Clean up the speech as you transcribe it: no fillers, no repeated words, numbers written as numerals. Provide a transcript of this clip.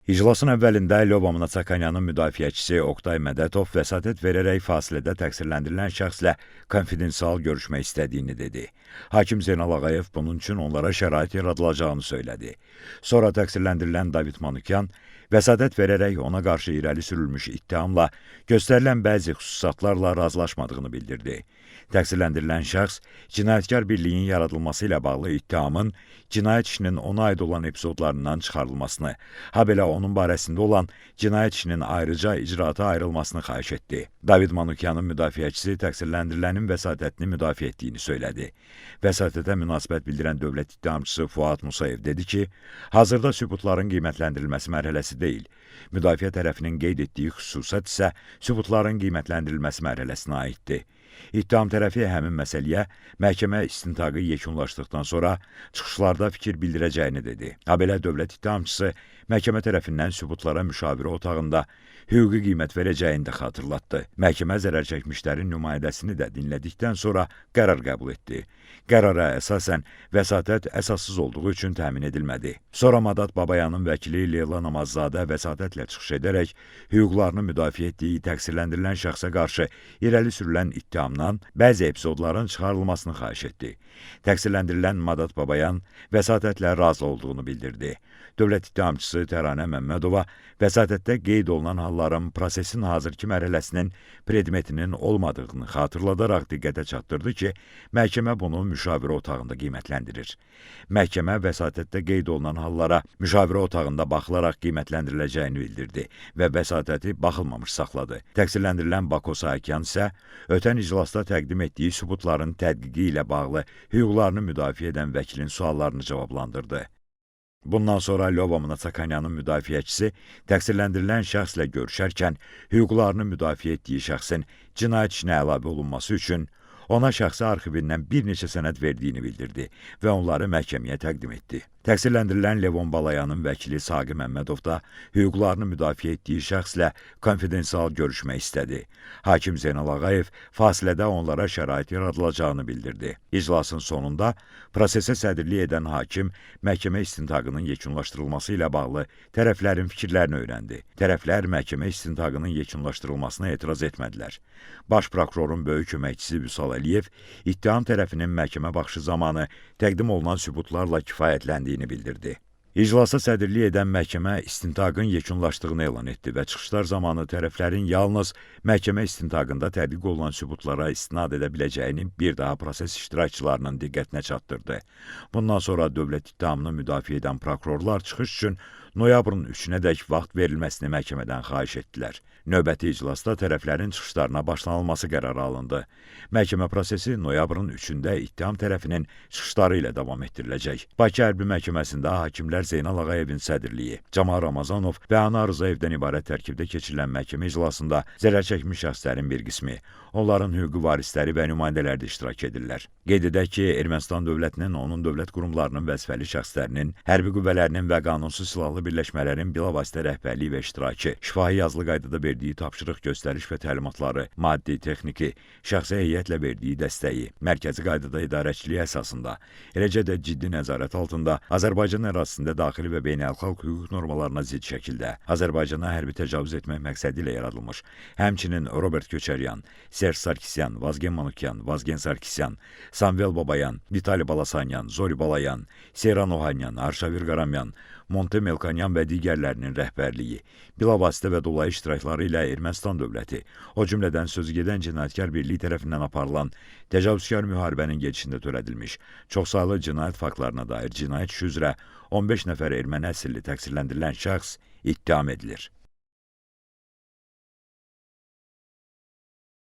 İclasın əvvəlində Lyova Mnatsakanyanın müdafiəçisi Oqtay Mədətov vəsatət verərək fasilədə təqsirləndirilən şəxslə konfidensial görüşmək istədiyini dedi. Hakim Zeynal Ağayev bunun üçün onlara şərait yaradılacağını söylədi. Sonra təqsirləndirilən David Manukyan vəsatət verərək ona qarşı irəli sürülmüş ittihamla göstərilən bəzi xüsusatlarla razılaşmadığını bildirdi. Təqsirləndirilən şəxs cinayətkar birliyin yaradılması ilə bağlı ittihamın cinayət işinin ona aid olan epizodlarından çıxarılmasını, habelə onun barəsində olan cinayət işinin ayrıca icraata ayrılmasını xahiş etdi. David Manukyanın müdafiəçisi təqsirləndirilənin vəsatətini müdafiə etdiyini söylədi. Vəsatətə münasibət bildirən dövlət ittihamçısı Fuad Musayev dedi ki, hazırda sübutların qiymətləndirilməsi mərhələsi deyil. Müdafiə tərəfinin qeyd etdiyi xüsusat isə sübutların qiymətləndirilməsi mərhələsinə aiddir. İttiham tərəfi həmin məsələyə məhkəmə istintaqı yekunlaşdıqdan sonra çıxışlarda fikir bildirəcəyini dedi. Habelə dövlət ittihamçısı məhkəmə tərəfindən sübutlara müşavirə otağında hüquqi qiymət verəcəyini də xatırlatdı. Məhkəmə zərərçəkmişlərin nümayəndəsini də dinlədikdən sonra qərar qəbul etdi. Qərara əsasən vəsatət əsassız olduğu üçün təmin edilmədi. Sonra Madat Babayanın vəkili Leyla Namazzadə vəsatətlə çıxış edərək hüquqlarını müdafiə etdiyi təqsirləndirilən şəxsə qarşı irəli sürülən ittihamdan bəzi epizodların çıxarılmasını xahiş etdi. Təqsirləndirilən Madat Babayan vəsatətlə razı olduğunu bildirdi. Dövlət ittihamçısı Təranə Məmmədova vəsatətdə qeyd olunan halların prosesin hazırki mərhələsinin predmetinin olmadığını xatırladaraq diqqətə çatdırdı ki, məhkəmə bunu müşavirə otağında qiymətləndirir. Məhkəmə vəsatətdə qeyd olunan hallara müşavirə otağında baxılaraq qiymətləndiriləcəyini bildirdi və vəsatəti baxılmamış saxladı. Təqsirləndirilən Bako Saakyan isə ötən iclasda təqdim etdiyi sübutların tədqiqi ilə bağlı hüquqlarını müdafiə edən vəkilin suallarını cavablandırdı. Bundan sonra Lyova Mnatsakanyanın müdafiəçisi təqsirləndirilən şəxslə görüşərkən hüquqlarını müdafiə etdiyi şəxsin cinayət işinə əlavə olunması üçün ona şəxsi arxivindən bir neçə sənəd verdiyini bildirdi və onları məhkəməyə təqdim etdi. Təqsirləndirilən Levon Balayanın vəkili Saqi Məmmədov da hüquqlarını müdafiə etdiyi şəxslə konfidensial görüşmək istədi. Hakim Zeynal Ağayev fasilədə onlara şərait yaradılacağını bildirdi. İclasın sonunda prosesə sədrlik edən hakim məhkəmə istintaqının yekunlaşdırılması ilə bağlı tərəflərin fikirlərini öyrəndi. Tərəflər məhkəmə istintaqının yekunlaşdırılmasına etiraz etmədilər. Baş prokurorun böyük köməkçisi Vüsal Əliyev ittiham tərəfinin məhkəmə baxışı zamanı təqdim olunan sübutlarla kifayətləndiyini bildirdi. İclasa sədrlik edən məhkəmə istintaqın yekunlaşdığını elan etdi və çıxışlar zamanı tərəflərin yalnız məhkəmə istintaqında tədqiq olunan sübutlara istinad edə biləcəyini bir daha proses iştirakçılarının diqqətinə çatdırdı. Bundan sonra dövlət ittihamını müdafiə edən prokurorlar çıxış üçün noyabrın 3-nədək vaxt verilməsini məhkəmədən xahiş etdilər. Növbəti iclasda tərəflərin çıxışlarına başlanılması qərarı alındı. Məhkəmə prosesi noyabrın 3-də ittiham tərəfinin çıxışları ilə davam etdiriləcək. Bakı Hərbi Məhkəməsində hakimlər Zeynal Ağayevin sədrliyi, Camal Ramazanov və Ana Rızayevdən ibarət tərkibdə keçirilən məhkəmə iclasında zərərçəkmiş şəxslərin bir qismi, onların hüquqi varisləri və nümayəndələri də iştirak edirlər. Qeyd edək ki, Ermənistan dövlətinin, onun dövlət qurumlarının vəzifəli şəxslərinin, hərbi qüvvələrinin və qanunsuz silahlı birləşmələrin bilavasitə rəhbərliyi və iştirakı, şifahi yazılı qaydada verdiyi tapşırıq, göstəriş və təlimatları, maddi, texniki, şəxsi heyətlə verdiyi dəstəyi, mərkəzi qaydada idarəçiliyi əsasında, eləcə də ciddi nəzarət altında Azərbaycan ərazisində daxili və beynəlxalq hüquq normalarına zidd şəkildə Azərbaycana hərbi təcavüz etmək məqsədi ilə yaradılmış, həmçinin Robert Köçəryan, Serj Sarkisyan, Vazgen Manukyan, Vazgen Sarkisyan, Samvel Babayan, Vitali Balasanyan, Zori Balayan, Seyran Ohanyan, Arşavir Qaramyan, Monte Melkonyan və digərlərinin rəhbərliyi, bilavasitə və dolayı iştirakları ilə Ermənistan dövləti, o cümlədən sözügedən cinayətkar birliyi tərəfindən aparılan təcavüzkar müharibənin gedişində törədilmiş çoxsaylı cinayət faktlarına dair cinayət işi üzrə 15 nəfər erməni əsilli təqsirləndirilən şəxs ittiham edilir.